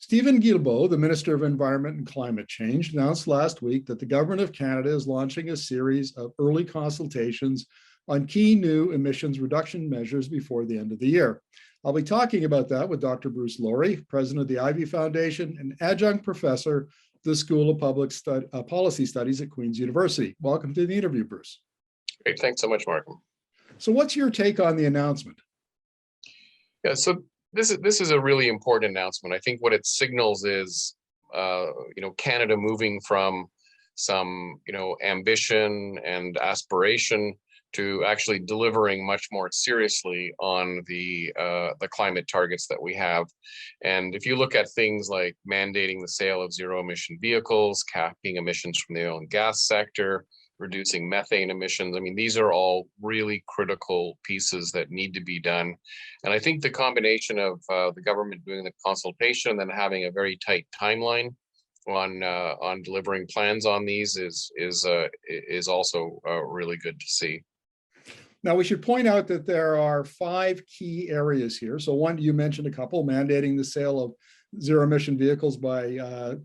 Stephen Guilbeault, the Minister of Environment and Climate Change, announced last week that the Government of Canada is launching a series of early consultations on key new emissions reduction measures before the end of the year. I'll be talking about that with Dr. Bruce Lourie, President of the Ivey Foundation and Adjunct Professor of the School of Public Policy Studies at Queen's University. Welcome to the interview, Bruce. Great, thanks so much, Markham. So what's your take on the announcement? Yeah, so this is a really important announcement. I think what it signals is, Canada moving from some, ambition and aspiration to actually delivering much more seriously on the climate targets that we have. And if you look at things like mandating the sale of zero-emission vehicles, capping emissions from the oil and gas sector, reducing methane emissions. I mean, these are all really critical pieces that need to be done. And I think the combination of the government doing the consultation and then having a very tight timeline on delivering plans on these is also really good to see. Now, we should point out that there are 5 key areas here. So one, you mentioned a couple, mandating the sale of zero-emission vehicles by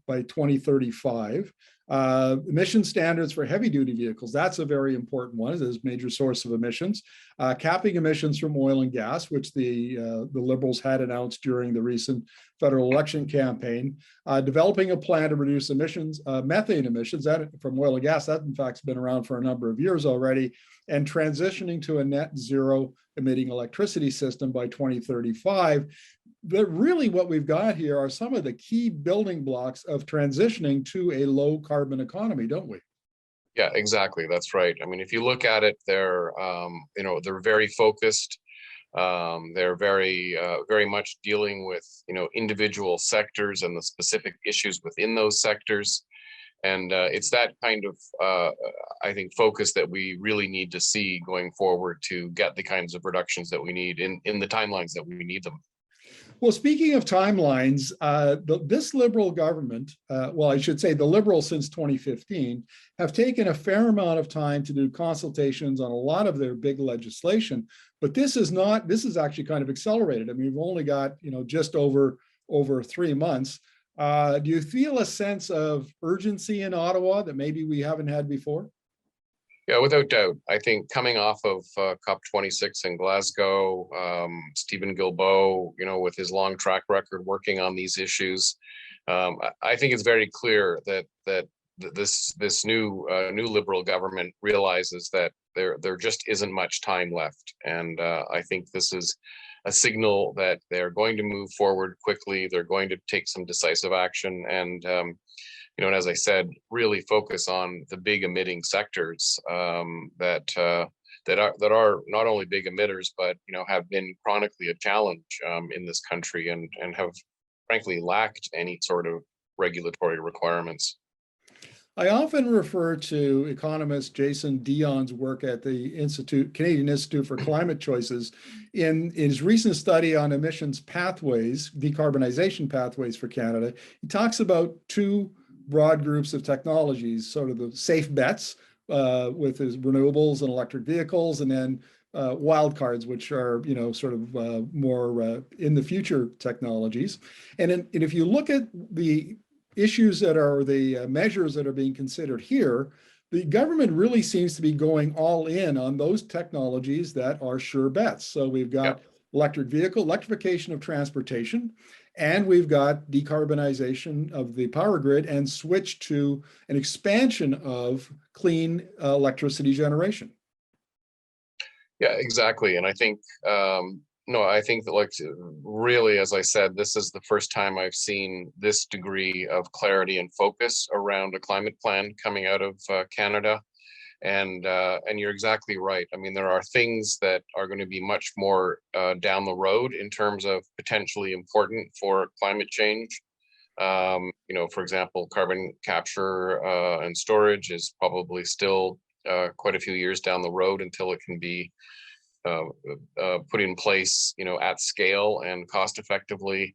2035. Emission standards for heavy-duty vehicles, that's a very important one. It's a major source of emissions. Capping emissions from oil and gas, which the Liberals had announced during the recent federal election campaign. Developing a plan to reduce emissions, methane emissions from oil and gas, that in fact has been around for a number of years already, and transitioning to a net zero emitting electricity system by 2035. But really what we've got here are some of the key building blocks of transitioning to a low carbon economy, don't we? Yeah, exactly. That's right. I mean, if you look at it, they're very focused. They're very much dealing with, individual sectors and the specific issues within those sectors. And it's that kind of, I think, focus that we really need to see going forward to get the kinds of reductions that we need in the timelines that we need them. Well, speaking of timelines, this Liberal government, well, I should say the Liberals since 2015, have taken a fair amount of time to do consultations on a lot of their big legislation, but this is actually kind of accelerated. I mean, we've only got, just over 3 months. Do you feel a sense of urgency in Ottawa that maybe we haven't had before? Yeah, without doubt. I think coming off of COP26 in Glasgow, Stephen Guilbeault, with his long track record working on these issues, I think it's very clear that this new Liberal government realizes that there just isn't much time left, and I think this is a signal that they're going to move forward quickly. They're going to take some decisive action, and and as I said, really focus on the big emitting sectors that are not only big emitters, but have been chronically a challenge in this country and have frankly lacked any sort of regulatory requirements. I often refer to economist Jason Dion's work at the Canadian Institute for Climate Choices in his recent study on emissions pathways, decarbonization pathways for Canada. He talks about 2 broad groups of technologies, sort of the safe bets with his renewables and electric vehicles, and then wildcards, which are, sort of more in the future technologies. And if you look at the issues that are the measures that are being considered here, the government really seems to be going all in on those technologies that are sure bets. So we've got electrification of transportation, and we've got decarbonization of the power grid and switch to an expansion of clean electricity generation. Yeah, exactly. And I think, I think that really, as I said, this is the first time I've seen this degree of clarity and focus around a climate plan coming out of Canada. And you're exactly right. I mean, there are things that are going to be much more down the road in terms of potentially important for climate change. For example, carbon capture and storage is probably still quite a few years down the road until it can be put in place, at scale and cost effectively.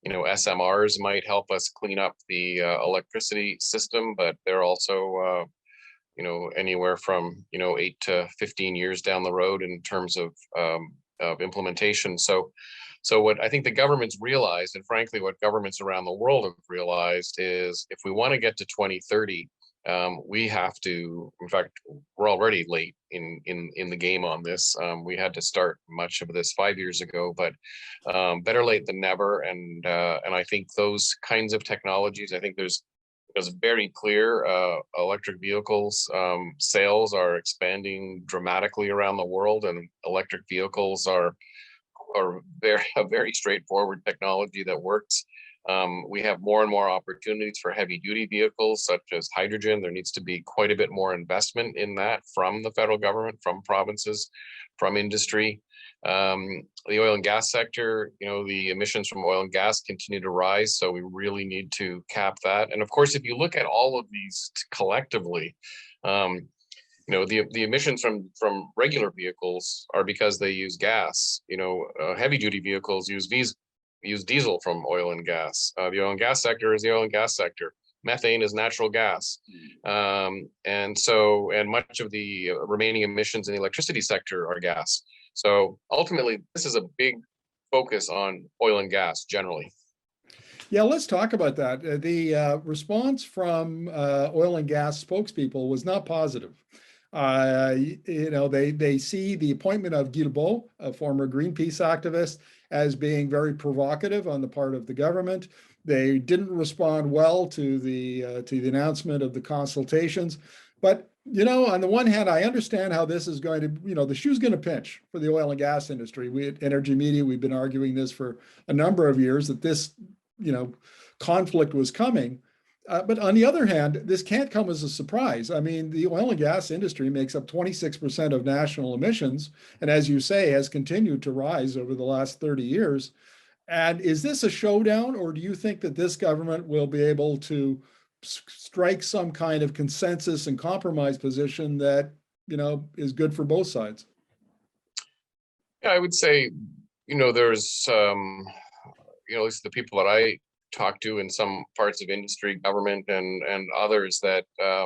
SMRs might help us clean up the electricity system, but they're also anywhere from 8 to 15 years down the road in terms of implementation. So So what I think the government's realized, and frankly, what governments around the world have realized, is if we want to get to 2030, we have to, in fact, we're already late in the game on this. We had to start much of this 5 years ago, but better late than never. And I think those kinds of technologies, I think there's very clear electric vehicles sales are expanding dramatically around the world, and electric vehicles are a very straightforward technology that works. We have more and more opportunities for heavy duty vehicles such as hydrogen. There needs to be quite a bit more investment in that from the federal government, from provinces, from industry. The oil and gas sector, the emissions from oil and gas continue to rise, so we really need to cap that. And of course, if you look at all of these collectively, the emissions from regular vehicles are because they use gas. Heavy duty vehicles use diesel from oil and gas. The oil and gas sector is the oil and gas sector. Methane is natural gas. And much of the remaining emissions in the electricity sector are gas. So ultimately, this is a big focus on oil and gas generally. Yeah, let's talk about that. The response from oil and gas spokespeople was not positive. They see the appointment of Guilbeault, a former Greenpeace activist, as being very provocative on the part of the government. They didn't respond well to the announcement of the consultations. But on the one hand, I understand how this is going to, the shoe's going to pinch for the oil and gas industry. We at Energy Media, we've been arguing this for a number of years, that this, conflict was coming. But on the other hand, this can't come as a surprise. I mean, the oil and gas industry makes up 26% of national emissions, and as you say, has continued to rise over the last 30 years. And is this a showdown, or do you think that this government will be able to strike some kind of consensus and compromise position that, is good for both sides? Yeah, I would say, there's, at least the people that I talk to in some parts of industry, government, and others, that a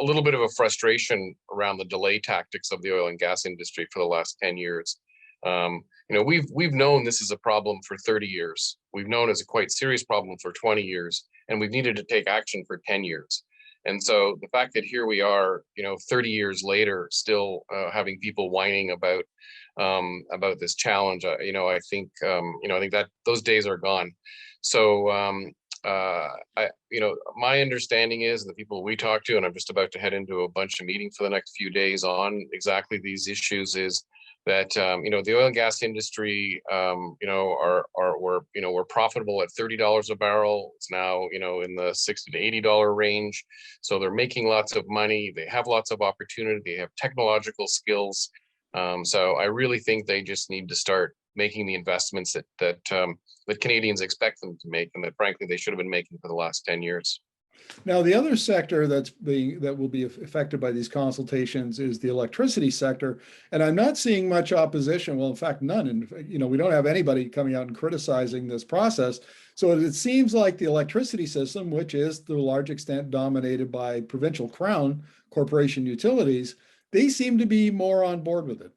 little bit of a frustration around the delay tactics of the oil and gas industry for the last 10 years. We've known this is a problem for 30 years. We've known it's a quite serious problem for 20 years, and we've needed to take action for 10 years. And so the fact that here we are, 30 years later, still having people whining about this challenge, I think that those days are gone. So, my understanding is the people we talk to, and I'm just about to head into a bunch of meetings for the next few days on exactly these issues, is that, the oil and gas industry, we're profitable at $30 a barrel. It's now, in the $60 to $80 range. So they're making lots of money. They have lots of opportunity. They have technological skills. So I really think they just need to start making the investments that Canadians expect them to make, and that frankly they should have been making for the last 10 years. Now, the other sector that will be affected by these consultations is the electricity sector, and I'm not seeing much opposition. Well, in fact, none. And we don't have anybody coming out and criticizing this process. So it seems like the electricity system, which is to a large extent dominated by provincial crown corporation utilities, they seem to be more on board with it.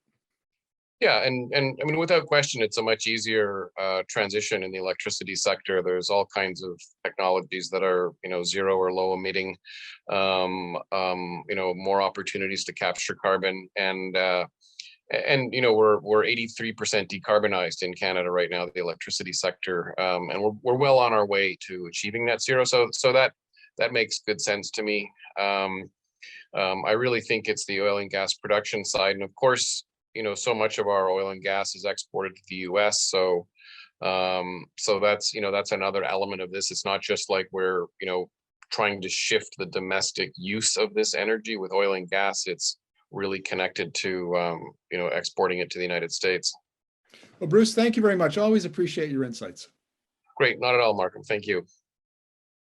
Yeah, and I mean, without question, it's a much easier transition in the electricity sector. There's all kinds of technologies that are, zero or low emitting, more opportunities to capture carbon, and we're 83% decarbonized in Canada right now, the electricity sector, and we're well on our way to achieving net zero. So that makes good sense to me. I really think it's the oil and gas production side, and of course, so much of our oil and gas is exported to the US. So that's, that's another element of this. It's not just like we're, trying to shift the domestic use of this energy with oil and gas. It's really connected to, exporting it to the United States. Well, Bruce, thank you very much. Always appreciate your insights. Great. Not at all, Markham. Thank you.